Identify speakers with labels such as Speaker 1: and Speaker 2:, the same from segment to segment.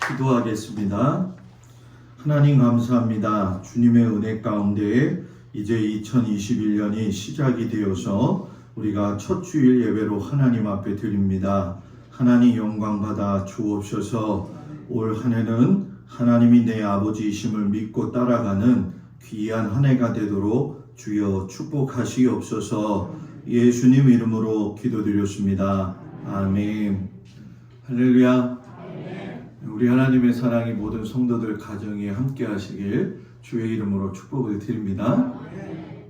Speaker 1: 기도하겠습니다. 하나님 감사합니다. 주님의 은혜 가운데 이제 2021년이 시작이 되어서 우리가 첫 주일 예배로 하나님 앞에 드립니다. 하나님 영광 받아 주옵소서. 올 한 해는 하나님이 내 아버지이심을 믿고 따라가는 귀한 한 해가 되도록 주여 축복하시옵소서. 예수님 이름으로 기도드렸습니다. 아멘. 할렐루야. 우리 하나님의 사랑이 모든 성도들 가정에 함께 하시길 주의 이름으로 축복을 드립니다.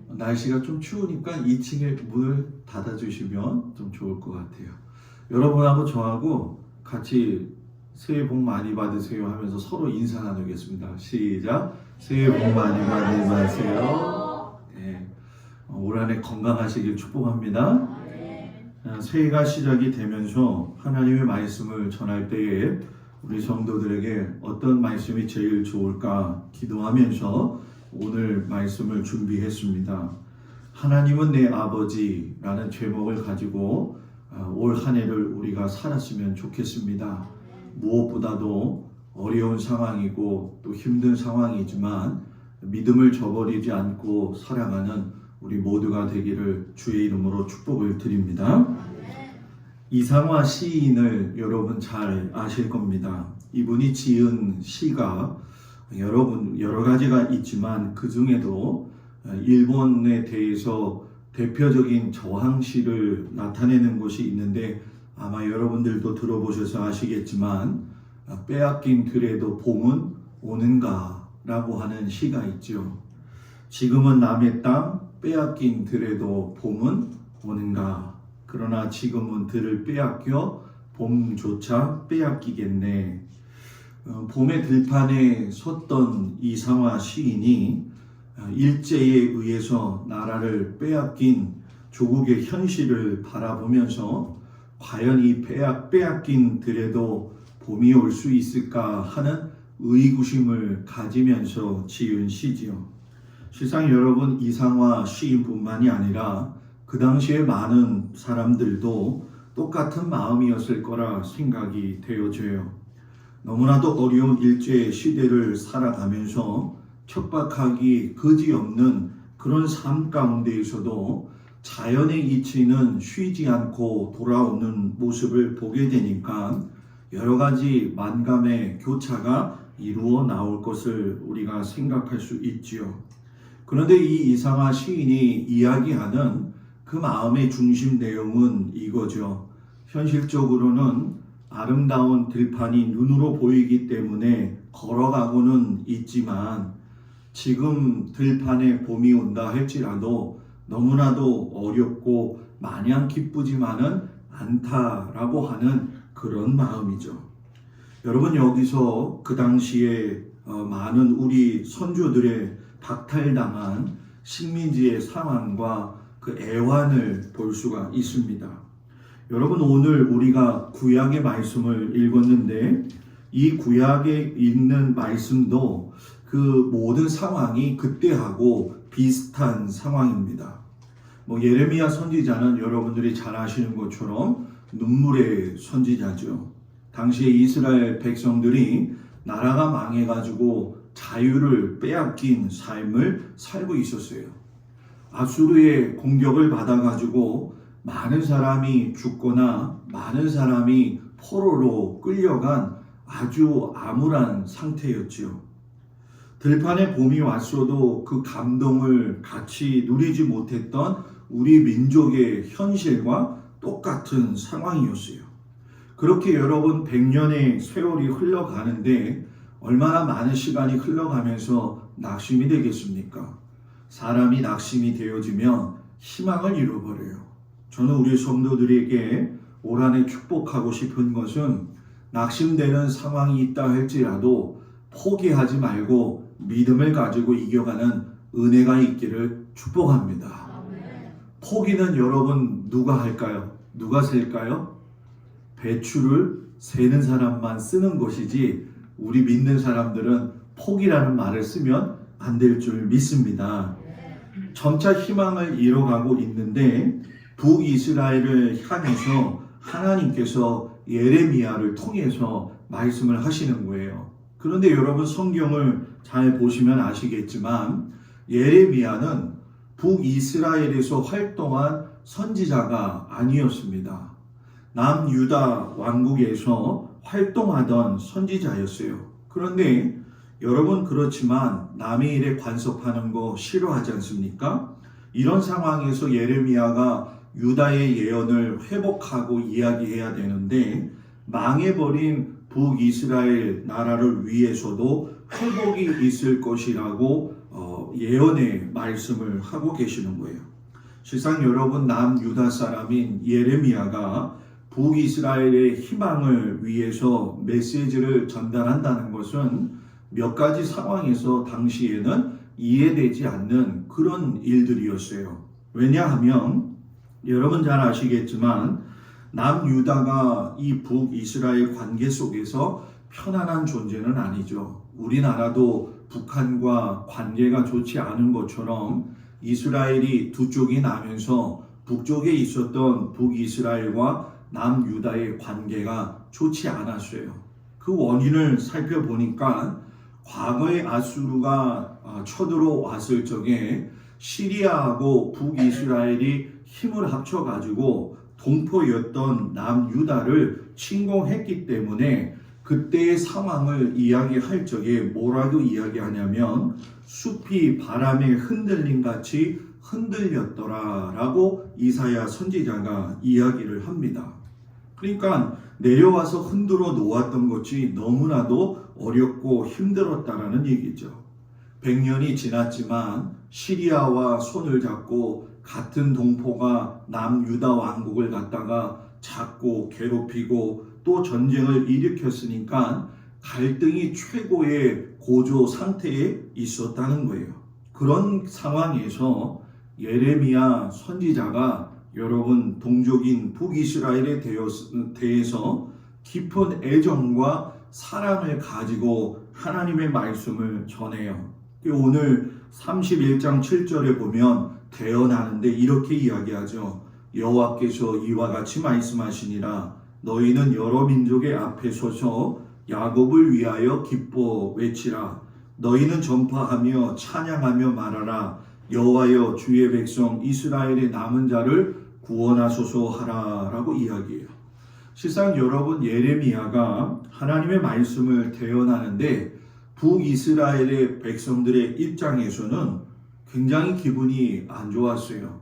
Speaker 1: 날씨가 좀 추우니까 2층에 문을 닫아주시면 좀 좋을 것 같아요. 여러분하고 저하고 같이 새해 복 많이 받으세요 하면서 서로 인사 나누겠습니다. 시작! 새해 복 많이 받으세요. 네. 올 한 해 건강하시길 축복합니다. 새해가 시작이 되면서 하나님의 말씀을 전할 때에 우리 성도들에게 어떤 말씀이 제일 좋을까 기도하면서 오늘 말씀을 준비했습니다. 하나님은 내 아버지라는 제목을 가지고 올 한 해를 우리가 살았으면 좋겠습니다. 무엇보다도 어려운 상황이고 또 힘든 상황이지만 믿음을 저버리지 않고 살아가는 우리 모두가 되기를 주의 이름으로 축복을 드립니다. 이상화 시인을 여러분 잘 아실 겁니다. 이분이 지은 시가 여러 가지가 있지만 그 중에도 일본에 대해서 대표적인 저항시를 나타내는 것이 있는데 아마 여러분들도 들어보셔서 아시겠지만 빼앗긴 들에도 봄은 오는가 라고 하는 시가 있죠. 지금은 남의 땅 빼앗긴 들에도 봄은 오는가. 그러나 지금은 들을 빼앗겨 봄조차 빼앗기겠네. 봄의 들판에 섰던 이상화 시인이 일제에 의해서 나라를 빼앗긴 조국의 현실을 바라보면서 과연 이 빼앗긴 들에도 봄이 올 수 있을까 하는 의구심을 가지면서 지은 시지요. 실상 여러분 이상화 시인뿐만이 아니라 그 당시에 많은 사람들도 똑같은 마음이었을 거라 생각이 되어져요. 너무나도 어려운 일제 시대를 살아가면서 척박하기 그지없는 그런 삶 가운데에서도 자연의 이치는 쉬지 않고 돌아오는 모습을 보게 되니까 여러 가지 만감의 교차가 이루어 나올 것을 우리가 생각할 수 있지요. 그런데 이 이상화 시인이 이야기하는 그 마음의 중심 내용은 이거죠. 현실적으로는 아름다운 들판이 눈으로 보이기 때문에 걸어가고는 있지만 지금 들판에 봄이 온다 할지라도 너무나도 어렵고 마냥 기쁘지만은 않다라고 하는 그런 마음이죠. 여러분 여기서 그 당시에 많은 우리 선조들의 박탈당한 식민지의 상황과 그 애환을 볼 수가 있습니다. 여러분 오늘 우리가 구약의 말씀을 읽었는데 이 구약에 있는 말씀도 그 모든 상황이 그때하고 비슷한 상황입니다. 예레미야 선지자는 여러분들이 잘 아시는 것처럼 눈물의 선지자죠. 당시에 이스라엘 백성들이 나라가 망해가지고 자유를 빼앗긴 삶을 살고 있었어요. 아수르의 공격을 받아가지고 많은 사람이 죽거나 많은 사람이 포로로 끌려간 아주 암울한 상태였지요. 들판에 봄이 왔어도 그 감동을 같이 누리지 못했던 우리 민족의 현실과 똑같은 상황이었어요. 그렇게 여러분 100년의 세월이 흘러가는데 얼마나 많은 시간이 흘러가면서 낙심이 되겠습니까? 사람이 낙심이 되어지면 희망을 잃어버려요. 저는 우리 성도들에게 올 한 해 축복하고 싶은 것은 낙심되는 상황이 있다 할지라도 포기하지 말고 믿음을 가지고 이겨가는 은혜가 있기를 축복합니다. 포기는 여러분 누가 할까요? 누가 셀까요? 배추를 세는 사람만 쓰는 것이지 우리 믿는 사람들은 포기라는 말을 쓰면 안 될 줄 믿습니다. 점차 희망을 잃어가고 있는데 북이스라엘을 향해서 하나님께서 예레미야를 통해서 말씀을 하시는 거예요. 그런데 여러분 성경을 잘 보시면 아시겠지만 예레미야는 북이스라엘에서 활동한 선지자가 아니었습니다. 남유다 왕국에서 활동하던 선지자였어요. 그런데 여러분 그렇지만 남의 일에 간섭하는 거 싫어하지 않습니까? 이런 상황에서 예레미야가 유다의 예언을 회복하고 이야기해야 되는데 망해버린 북이스라엘 나라를 위해서도 회복이 있을 것이라고 예언의 말씀을 하고 계시는 거예요. 실상 여러분 남유다 사람인 예레미야가 북이스라엘의 희망을 위해서 메시지를 전달한다는 것은 몇 가지 상황에서 당시에는 이해되지 않는 그런 일들이었어요. 왜냐하면 여러분 잘 아시겠지만 남유다가 이 북이스라엘 관계 속에서 편안한 존재는 아니죠. 우리나라도 북한과 관계가 좋지 않은 것처럼 이스라엘이 두 쪽이 나면서 북쪽에 있었던 북이스라엘과 남유다의 관계가 좋지 않았어요. 그 원인을 살펴보니까 과거에 아수르가 쳐들어왔을 적에 시리아하고 북이스라엘이 힘을 합쳐가지고 동포였던 남유다를 침공했기 때문에 그때의 상황을 이야기할 적에 뭐라고 이야기하냐면 숲이 바람에 흔들림 같이 흔들렸더라 라고 이사야 선지자가 이야기를 합니다. 그러니까 내려와서 흔들어 놓았던 것이 너무나도 어렵고 힘들었다라는 얘기죠. 100년이 지났지만 시리아와 손을 잡고 같은 동포가 남유다 왕국을 갖다가 잡고 괴롭히고 또 전쟁을 일으켰으니까 갈등이 최고의 고조 상태에 있었다는 거예요. 그런 상황에서 예레미야 선지자가 여러분 동족인 북이스라엘에 대해서 깊은 애정과 사랑을 가지고 하나님의 말씀을 전해요. 오늘 31장 7절에 보면 대언하는데 이렇게 이야기하죠. 여호와께서 이와 같이 말씀하시니라. 너희는 여러 민족의 앞에 서서 야곱을 위하여 기뻐 외치라. 너희는 전파하며 찬양하며 말하라. 여호와여 주의 백성 이스라엘의 남은 자를 구원하소서 하라 라고 이야기해요. 실상 여러분 예레미야가 하나님의 말씀을 대언하는데 북이스라엘의 백성들의 입장에서는 굉장히 기분이 안 좋았어요.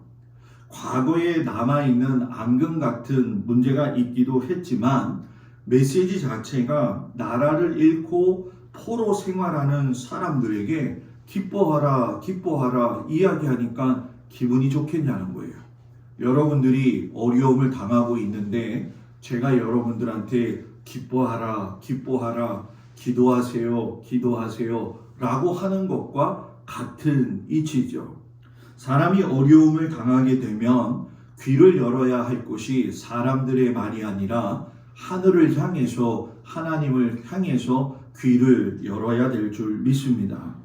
Speaker 1: 과거에 남아있는 앙금 같은 문제가 있기도 했지만 메시지 자체가 나라를 잃고 포로 생활하는 사람들에게 기뻐하라 기뻐하라 이야기하니까 기분이 좋겠냐는 거예요. 여러분들이 어려움을 당하고 있는데 제가 여러분들한테 기뻐하라 기뻐하라 기도하세요 기도하세요 라고 하는 것과 같은 이치죠. 사람이 어려움을 당하게 되면 귀를 열어야 할 것이 사람들의 말이 아니라 하늘을 향해서 하나님을 향해서 귀를 열어야 될 줄 믿습니다.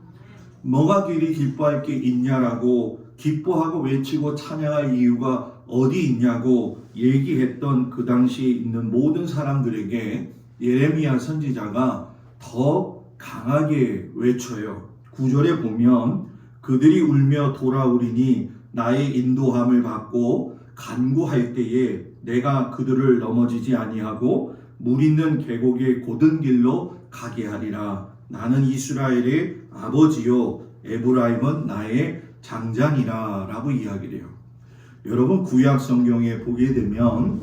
Speaker 1: 뭐가 그리 기뻐할 게 있냐라고 기뻐하고 외치고 찬양할 이유가 어디 있냐고 얘기했던 그 당시에 있는 모든 사람들에게 예레미야 선지자가 더 강하게 외쳐요. 9절에 보면 그들이 울며 돌아오리니 나의 인도함을 받고 간구할 때에 내가 그들을 넘어지지 아니하고 물 있는 계곡의 곧은 길로 가게 하리라. 나는 이스라엘의 아버지요 에브라임은 나의 장자니라 라고 이야기를 해요. 여러분 구약 성경에 보게 되면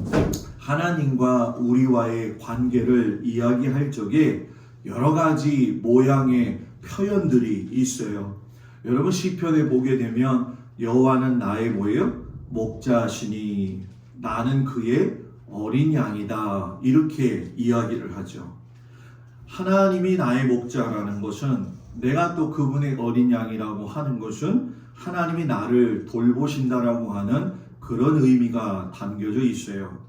Speaker 1: 하나님과 우리와의 관계를 이야기할 적에 여러 가지 모양의 표현들이 있어요. 여러분 시편에 보게 되면 여호와는 나의 뭐예요? 목자시니 나는 그의 어린 양이다. 이렇게 이야기를 하죠. 하나님이 나의 목자라는 것은 내가 또 그분의 어린 양이라고 하는 것은 하나님이 나를 돌보신다라고 하는 그런 의미가 담겨져 있어요.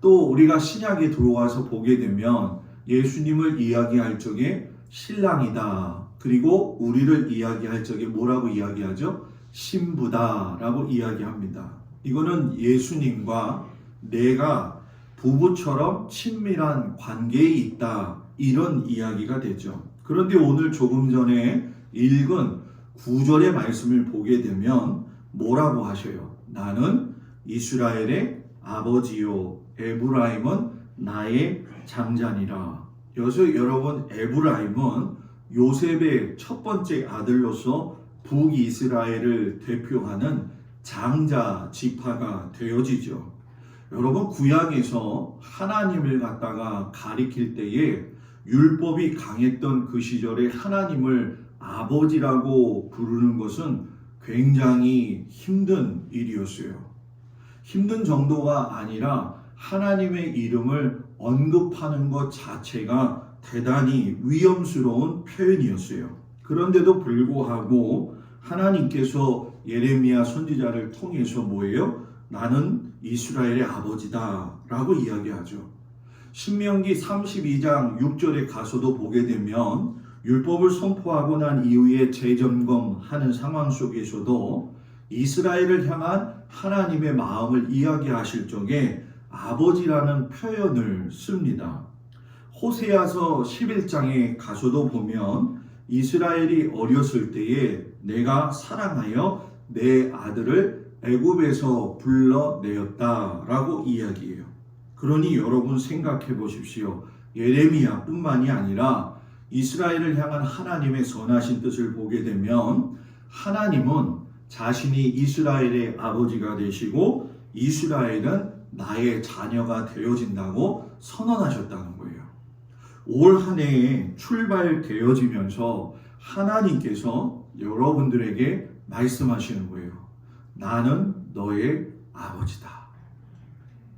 Speaker 1: 또 우리가 신약에 들어와서 보게 되면 예수님을 이야기할 적에 신랑이다. 그리고 우리를 이야기할 적에 뭐라고 이야기하죠? 신부다라고 이야기합니다. 이거는 예수님과 내가 부부처럼 친밀한 관계에 있다. 이런 이야기가 되죠. 그런데 오늘 조금 전에 읽은 9절의 말씀을 보게 되면 뭐라고 하셔요? 나는 이스라엘의 아버지요 에브라임은 나의 장자니라. 여기서 여러분 에브라임은 요셉의 첫 번째 아들로서 북이스라엘을 대표하는 장자 지파가 되어지죠. 여러분 구약에서 하나님을 갖다가 가리킬 때에 율법이 강했던 그 시절에 하나님을 아버지라고 부르는 것은 굉장히 힘든 일이었어요. 힘든 정도가 아니라 하나님의 이름을 언급하는 것 자체가 대단히 위험스러운 표현이었어요. 그런데도 불구하고 하나님께서 예레미야 선지자를 통해서 뭐예요? 나는 이스라엘의 아버지다 라고 이야기하죠. 신명기 32장 6절에 가서도 보게 되면 율법을 선포하고 난 이후에 재점검하는 상황 속에서도 이스라엘을 향한 하나님의 마음을 이야기하실 적에 아버지라는 표현을 씁니다. 호세아서 11장에 가서도 보면 이스라엘이 어렸을 때에 내가 사랑하여 내 아들을 애굽에서 불러내었다라고 이야기해요. 그러니 여러분 생각해 보십시오. 예레미야뿐만이 아니라 이스라엘을 향한 하나님의 선하신 뜻을 보게 되면 하나님은 자신이 이스라엘의 아버지가 되시고 이스라엘은 나의 자녀가 되어진다고 선언하셨다는 거예요. 올 한 해에 출발되어지면서 하나님께서 여러분들에게 말씀하시는 거예요. 나는 너의 아버지다.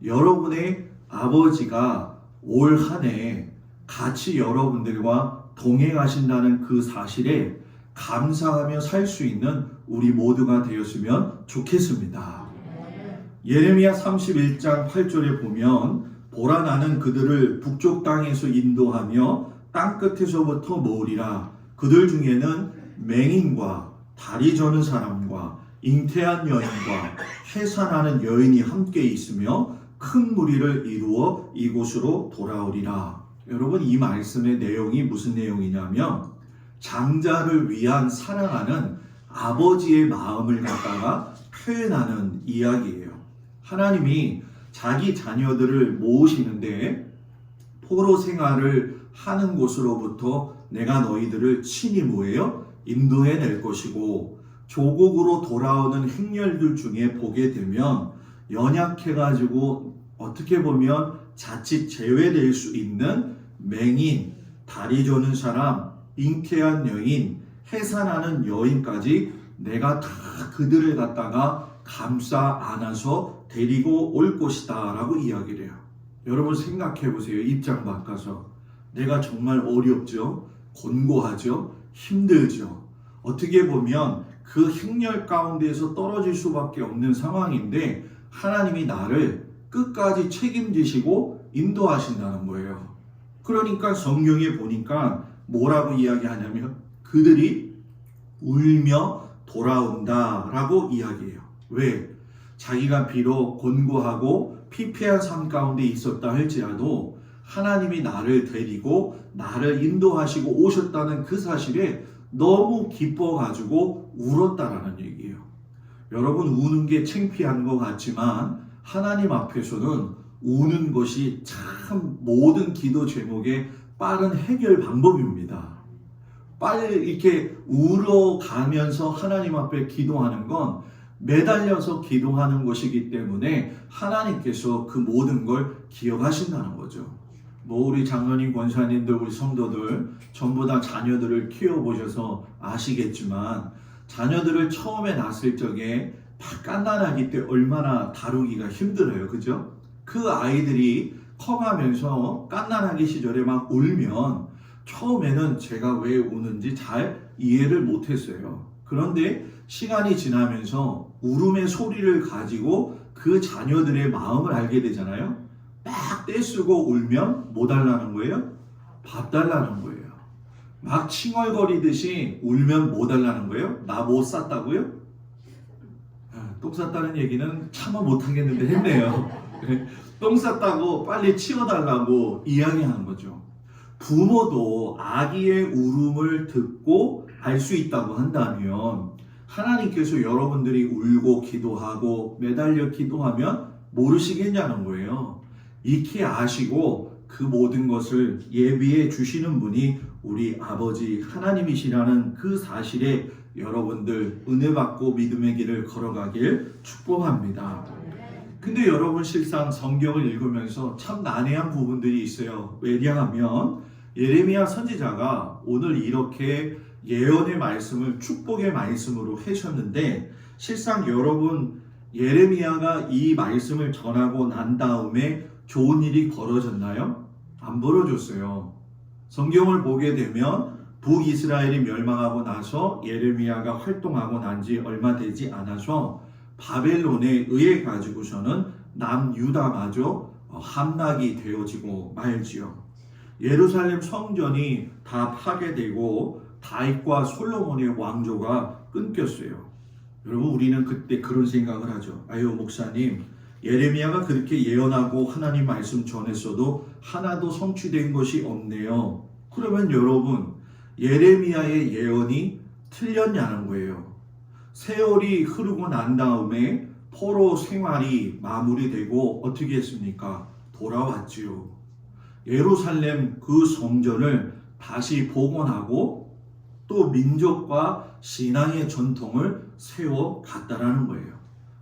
Speaker 1: 여러분의 아버지가 올 한 해에 같이 여러분들과 동행하신다는 그 사실에 감사하며 살 수 있는 우리 모두가 되었으면 좋겠습니다. 예레미야 31장 8절에 보면 보라 나는 그들을 북쪽 땅에서 인도하며 땅끝에서부터 모으리라. 그들 중에는 맹인과 다리 저는 사람과 잉태한 여인과 해산하는 여인이 함께 있으며 큰 무리를 이루어 이곳으로 돌아오리라. 여러분 이 말씀의 내용이 무슨 내용이냐면 장자를 위한 사랑하는 아버지의 마음을 갖다가 표현하는 이야기예요. 하나님이 자기 자녀들을 모으시는데 포로 생활을 하는 곳으로부터 내가 너희들을 친히 뭐예요? 인도해낼 것이고 조국으로 돌아오는 행렬들 중에 보게 되면 연약해가지고 어떻게 보면 자칫 제외될 수 있는 맹인, 다리 저는 사람, 잉태한 여인, 해산하는 여인까지 내가 다 그들을 갖다가 감싸 안아서 데리고 올 것이다 라고 이야기를 해요. 여러분 생각해 보세요. 입장 바꿔서 내가 정말 어렵죠? 곤고하죠? 힘들죠? 어떻게 보면 그 행렬 가운데에서 떨어질 수밖에 없는 상황인데 하나님이 나를 끝까지 책임지시고 인도하신다는 거예요. 그러니까 성경에 보니까 뭐라고 이야기하냐면 그들이 울며 돌아온다라고 이야기해요. 왜? 자기가 비록 곤고하고 피폐한 삶 가운데 있었다 할지라도 하나님이 나를 데리고 나를 인도하시고 오셨다는 그 사실에 너무 기뻐가지고 울었다라는 얘기예요. 여러분 우는 게 창피한 것 같지만 하나님 앞에서는 우는 것이 참 모든 기도 제목의 빠른 해결 방법입니다. 빨리 이렇게 울어가면서 하나님 앞에 기도하는 건 매달려서 기도하는 것이기 때문에 하나님께서 그 모든 걸 기억하신다는 거죠. 우리 장로님, 권사님들, 우리 성도들 전부 다 자녀들을 키워보셔서 아시겠지만 자녀들을 처음에 낳았을 적에 막 갓난아기 때 얼마나 다루기가 힘들어요. 그죠? 그 아이들이 커가면서 갓난아기 시절에 막 울면 처음에는 제가 왜 우는지 잘 이해를 못했어요. 그런데 시간이 지나면서 울음의 소리를 가지고 그 자녀들의 마음을 알게 되잖아요. 막 떼쓰고 울면 뭐 달라는 거예요? 밥 달라는 거예요. 막 칭얼거리듯이 울면 뭐 달라는 거예요? 나 못 쌌다고요? 똥 쌌다는 얘기는 차마 못하겠는데 했네요. 똥 쌌다고 빨리 치워달라고 이야기하는 거죠. 부모도 아기의 울음을 듣고 알 수 있다고 한다면 하나님께서 여러분들이 울고 기도하고 매달려 기도하면 모르시겠냐는 거예요. 익히 아시고 그 모든 것을 예비해 주시는 분이 우리 아버지 하나님이시라는 그 사실에 여러분들 은혜 받고 믿음의 길을 걸어가길 축복합니다. 근데 여러분 실상 성경을 읽으면서 참 난해한 부분들이 있어요. 왜냐하면 예레미야 선지자가 오늘 이렇게 예언의 말씀을 축복의 말씀으로 하셨는데 실상 여러분 예레미야가 이 말씀을 전하고 난 다음에 좋은 일이 벌어졌나요? 안 벌어졌어요. 성경을 보게 되면 북이스라엘이 멸망하고 나서 예레미야가 활동하고 난 지 얼마 되지 않아서 바벨론에 의해 가지고서는 남유다마저 함락이 되어지고 말지요. 예루살렘 성전이 다 파괴되고 다윗과 솔로몬의 왕조가 끊겼어요. 여러분 우리는 그때 그런 생각을 하죠. 아유 목사님 예레미야가 그렇게 예언하고 하나님 말씀 전했어도 하나도 성취된 것이 없네요. 그러면 여러분 예레미야의 예언이 틀렸냐는 거예요. 세월이 흐르고 난 다음에 포로 생활이 마무리되고 어떻게 했습니까? 돌아왔지요. 예루살렘 그 성전을 다시 복원하고 또 민족과 신앙의 전통을 세워갔다라는 거예요.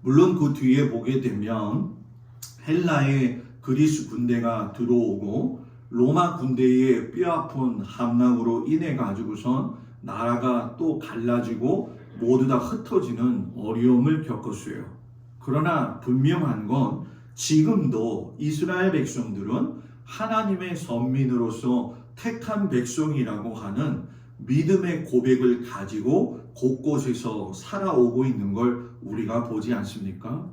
Speaker 1: 물론 그 뒤에 보게 되면 헬라의 그리스 군대가 들어오고 로마 군대의 뼈아픈 함락으로 인해 가지고선 나라가 또 갈라지고 모두 다 흩어지는 어려움을 겪었어요. 그러나 분명한 건 지금도 이스라엘 백성들은 하나님의 선민으로서 택한 백성이라고 하는 믿음의 고백을 가지고 곳곳에서 살아오고 있는 걸 우리가 보지 않습니까?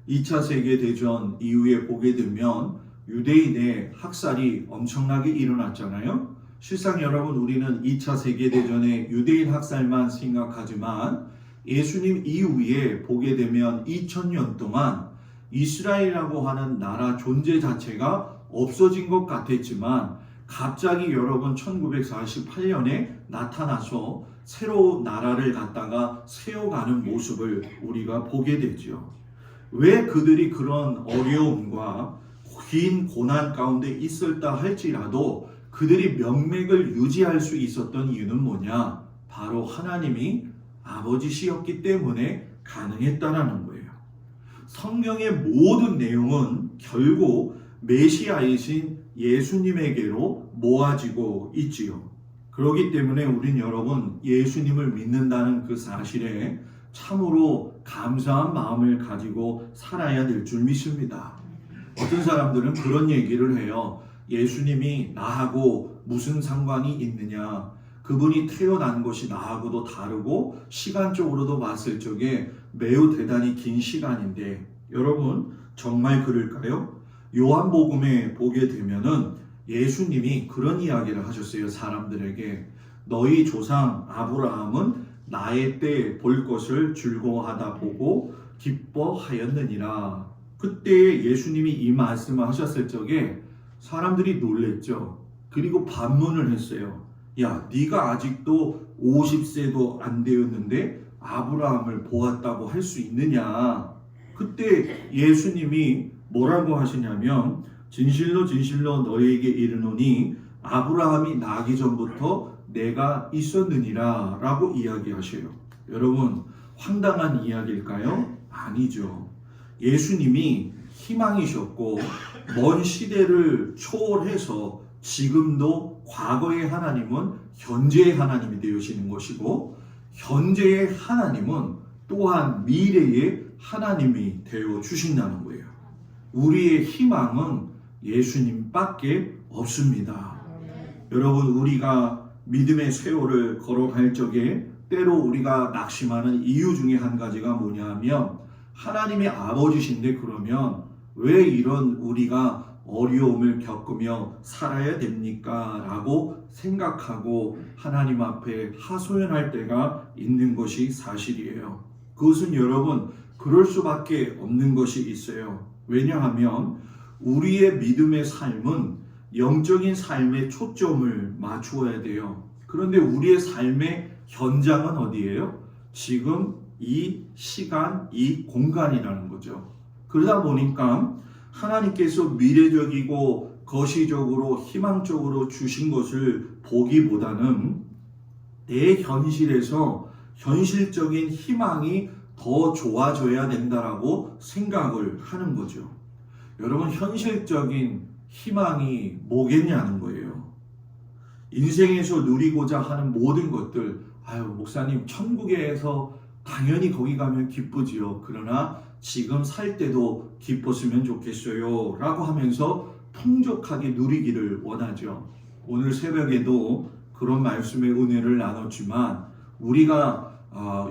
Speaker 1: 2차 세계대전 이후에 보게 되면 유대인의 학살이 엄청나게 일어났잖아요. 실상 여러분 우리는 2차 세계대전의 유대인 학살만 생각하지만 예수님 이후에 보게 되면 2000년 동안 이스라엘이라고 하는 나라 존재 자체가 없어진 것 같았지만 갑자기 여러분 1948년에 나타나서 새로운 나라를 갖다가 세워가는 모습을 우리가 보게 되죠. 왜 그들이 그런 어려움과 긴 고난 가운데 있었다 할지라도 그들이 명맥을 유지할 수 있었던 이유는 뭐냐? 바로 하나님이 아버지시였기 때문에 가능했다라는 거예요. 성경의 모든 내용은 결국 메시아이신 예수님에게로 모아지고 있지요. 그렇기 때문에 우린 여러분 예수님을 믿는다는 그 사실에 참으로 감사한 마음을 가지고 살아야 될 줄 믿습니다. 어떤 사람들은 그런 얘기를 해요. 예수님이 나하고 무슨 상관이 있느냐? 그분이 태어난 것이 나하고도 다르고 시간적으로도 봤을 적에 매우 대단히 긴 시간인데 여러분 정말 그럴까요? 요한복음에 보게 되면은 예수님이 그런 이야기를 하셨어요. 사람들에게 너희 조상 아브라함은 나의 때에 볼 것을 즐거워하다 보고 기뻐하였느니라. 그때 예수님이 이 말씀을 하셨을 적에 사람들이 놀랬죠. 그리고 반문을 했어요. 야, 네가 아직도 50세도 안 되었는데 아브라함을 보았다고 할 수 있느냐? 그때 예수님이 뭐라고 하시냐면 진실로 진실로 너희에게 이르노니 아브라함이 나기 전부터 내가 있었느니라 라고 이야기하셔요. 여러분 황당한 이야기일까요? 아니죠. 예수님이 희망이셨고 먼 시대를 초월해서 지금도 과거의 하나님은 현재의 하나님이 되시는 것이고 현재의 하나님은 또한 미래의 하나님이 되어 주신다는 거예요. 우리의 희망은 예수님밖에 없습니다. 여러분, 우리가 믿음의 세월을 걸어갈 적에 때로 우리가 낙심하는 이유 중에 한 가지가 뭐냐면 하나님의 아버지신데 그러면 왜 이런 우리가 어려움을 겪으며 살아야 됩니까? 라고 생각하고 하나님 앞에 하소연할 때가 있는 것이 사실이에요. 그것은 여러분 그럴 수밖에 없는 것이 있어요. 왜냐하면 우리의 믿음의 삶은 영적인 삶에 초점을 맞추어야 돼요. 그런데 우리의 삶의 현장은 어디예요? 지금 이 시간, 이 공간이라는 거죠. 그러다 보니까 하나님께서 미래적이고 거시적으로 희망적으로 주신 것을 보기보다는 내 현실에서 현실적인 희망이 더 좋아져야 된다라고 생각을 하는 거죠. 여러분, 현실적인 희망이 뭐겠냐는 거예요. 인생에서 누리고자 하는 모든 것들, 목사님 천국에서 당연히 거기 가면 기쁘지요. 그러나 지금 살 때도 기뻤으면 좋겠어요 라고 하면서 풍족하게 누리기를 원하죠. 오늘 새벽에도 그런 말씀의 은혜를 나눴지만 우리가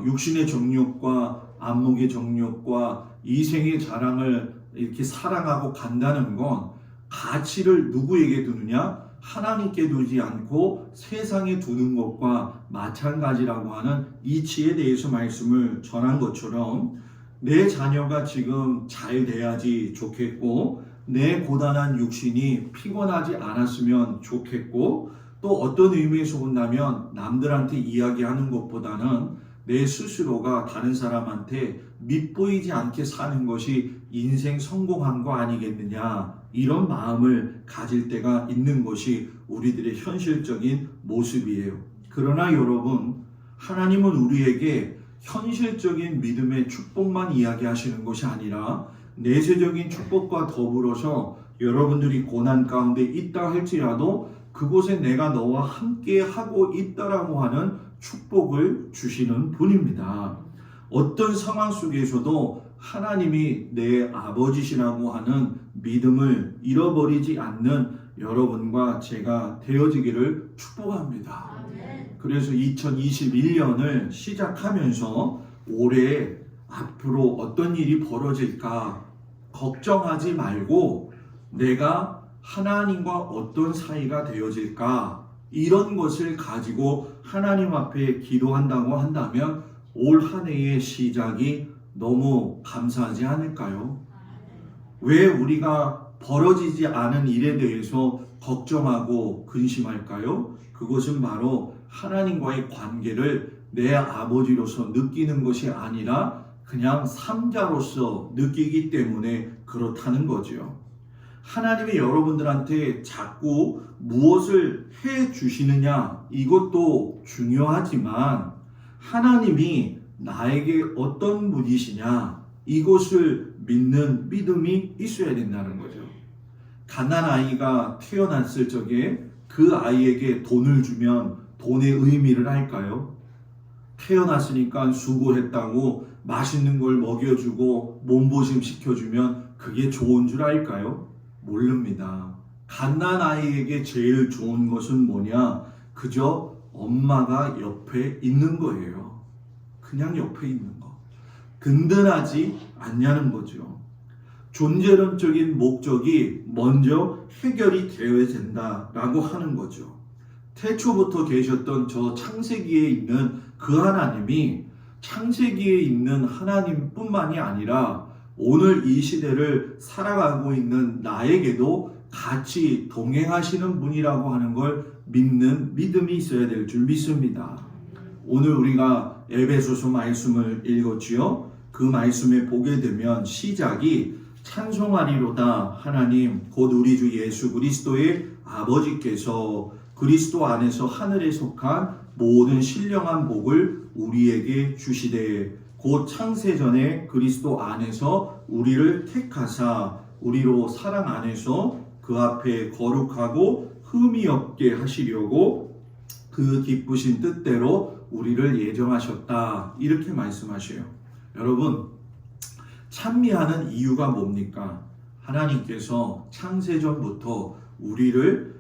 Speaker 1: 육신의 정욕과 안목의 정욕과 이생의 자랑을 이렇게 사랑하고 간다는 건 가치를 누구에게 두느냐? 하나님께 두지 않고 세상에 두는 것과 마찬가지라고 하는 이치에 대해서 말씀을 전한 것처럼 내 자녀가 지금 잘 돼야지 좋겠고 내 고단한 육신이 피곤하지 않았으면 좋겠고 또 어떤 의미에서 본다면 남들한테 이야기하는 것보다는 내 스스로가 다른 사람한테 밉보이지 않게 사는 것이 인생 성공한 거 아니겠느냐, 이런 마음을 가질 때가 있는 것이 우리들의 현실적인 모습이에요. 그러나 여러분, 하나님은 우리에게 현실적인 믿음의 축복만 이야기하시는 것이 아니라 내세적인 축복과 더불어서 여러분들이 고난 가운데 있다 할지라도 그곳에 내가 너와 함께 하고 있다라고 하는 축복을 주시는 분입니다. 어떤 상황 속에서도 하나님이 내 아버지시라고 하는 믿음을 잃어버리지 않는 여러분과 제가 되어지기를 축복합니다. 그래서 2021년을 시작하면서 올해 앞으로 어떤 일이 벌어질까 걱정하지 말고 내가 하나님과 어떤 사이가 되어질까 이런 것을 가지고 하나님 앞에 기도한다고 한다면 올 한 해의 시작이 너무 감사하지 않을까요? 왜 우리가 벌어지지 않은 일에 대해서 걱정하고 근심할까요? 그것은 바로 하나님과의 관계를 내 아버지로서 느끼는 것이 아니라 그냥 삼자로서 느끼기 때문에 그렇다는 거죠. 하나님이 여러분들한테 자꾸 무엇을 해 주시느냐 이것도 중요하지만 하나님이 나에게 어떤 분이시냐 이것을 믿는 믿음이 있어야 된다는 거죠. 갓난아이가 태어났을 적에 그 아이에게 돈을 주면 돈의 의미를 알까요? 태어났으니까 수고했다고 맛있는 걸 먹여주고 몸보심 시켜주면 그게 좋은 줄 알까요? 모릅니다. 갓난아이에게 제일 좋은 것은 뭐냐? 그저 엄마가 옆에 있는 거예요. 그냥 옆에 있는 거. 든든하지 않냐는 거죠. 존재론적인 목적이 먼저 해결이 되어야 된다라고 하는 거죠. 태초부터 계셨던 저 창세기에 있는 그 하나님이 창세기에 있는 하나님뿐만이 아니라 오늘 이 시대를 살아가고 있는 나에게도 같이 동행하시는 분이라고 하는 걸 믿는 믿음이 있어야 될 줄 믿습니다. 오늘 우리가 에베소서 말씀을 읽었지요. 그 말씀에 보게 되면 시작이 찬송하리로다 하나님 곧 우리 주 예수 그리스도의 아버지께서 그리스도 안에서 하늘에 속한 모든 신령한 복을 우리에게 주시되 곧 창세전에 그리스도 안에서 우리를 택하사 우리로 사랑 안에서 그 앞에 거룩하고 흠이 없게 하시려고 그 기쁘신 뜻대로 우리를 예정하셨다. 이렇게 말씀하셔요. 여러분, 찬미하는 이유가 뭡니까? 하나님께서 창세전부터 우리를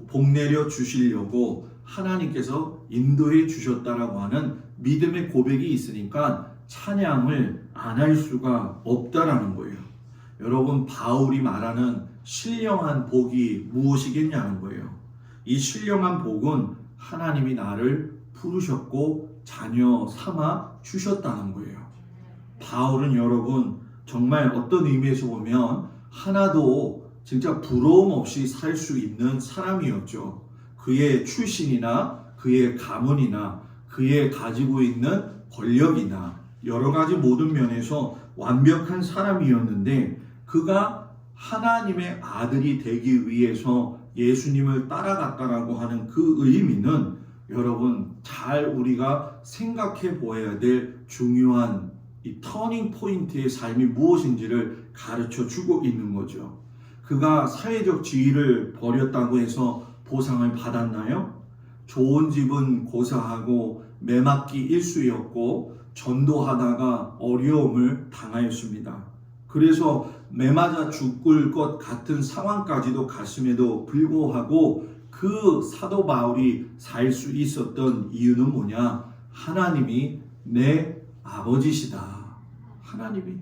Speaker 1: 복내려 주시려고 하나님께서 인도해 주셨다라고 하는 믿음의 고백이 있으니까 찬양을 안 할 수가 없다라는 거예요. 여러분, 바울이 말하는 신령한 복이 무엇이겠냐는 거예요. 이 신령한 복은 하나님이 나를 부르셨고 자녀 삼아 주셨다는 거예요. 바울은 여러분 정말 어떤 의미에서 보면 하나도 진짜 부러움 없이 살 수 있는 사람이었죠. 그의 출신이나 그의 가문이나 그의 가지고 있는 권력이나 여러 가지 모든 면에서 완벽한 사람이었는데 그가 하나님의 아들이 되기 위해서 예수님을 따라갔다라고 하는 그 의미는 여러분 잘 우리가 생각해 보아야 될 중요한 이 터닝 포인트의 삶이 무엇인지를 가르쳐 주고 있는 거죠. 그가 사회적 지위를 버렸다고 해서 보상을 받았나요? 좋은 집은 고사하고 매맞기 1수였고 전도하다가 어려움을 당하였습니다. 그래서 매맞아 죽을 것 같은 상황까지도 갔음에도 불구하고 그 사도 바울이 살 수 있었던 이유는 뭐냐? 하나님이 내 아버지시다. 하나님이.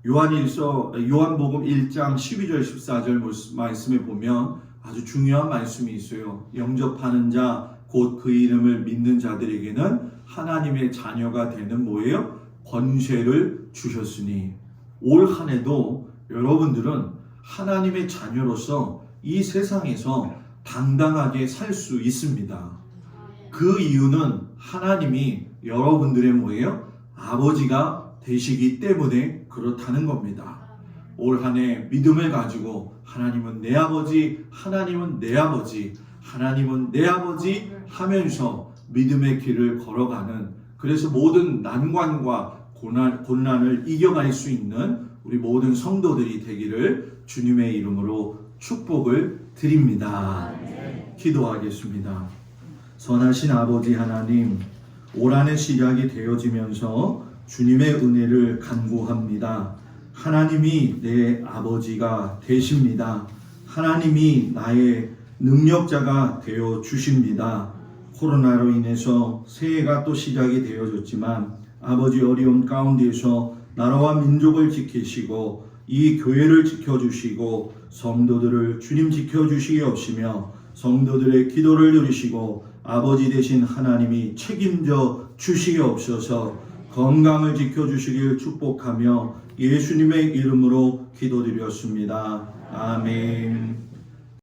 Speaker 1: 요한복음 1장 12절 14절 말씀에 보면 아주 중요한 말씀이 있어요. 영접하는 자 곧 그 이름을 믿는 자들에게는 하나님의 자녀가 되는 뭐예요? 권세를 주셨으니. 올 한 해도 여러분들은 하나님의 자녀로서 이 세상에서 당당하게 살 수 있습니다. 그 이유는 하나님이 여러분들의 뭐예요? 아버지가 되시기 때문에 그렇다는 겁니다. 올 한 해 믿음을 가지고 하나님은 내 아버지, 하나님은 내 아버지, 하나님은 내 아버지 하면서 믿음의 길을 걸어가는, 그래서 모든 난관과 고난을 이겨갈 수 있는 우리 모든 성도들이 되기를 주님의 이름으로 축복을 드립니다. 기도하겠습니다. 선하신 아버지 하나님, 올 한해 시작이 되어지면서 주님의 은혜를 간구합니다. 하나님이 내 아버지가 되십니다. 하나님이 나의 능력자가 되어 주십니다. 코로나로 인해서 새해가 또 시작이 되어졌지만 아버지 어려운 가운데서 나라와 민족을 지키시고 이 교회를 지켜주시고 성도들을 주님 지켜주시옵시며 성도들의 기도를 들으시고 아버지 되신 하나님이 책임져 주시옵소서. 건강을 지켜주시길 축복하며 예수님의 이름으로 기도드렸습니다. 아멘.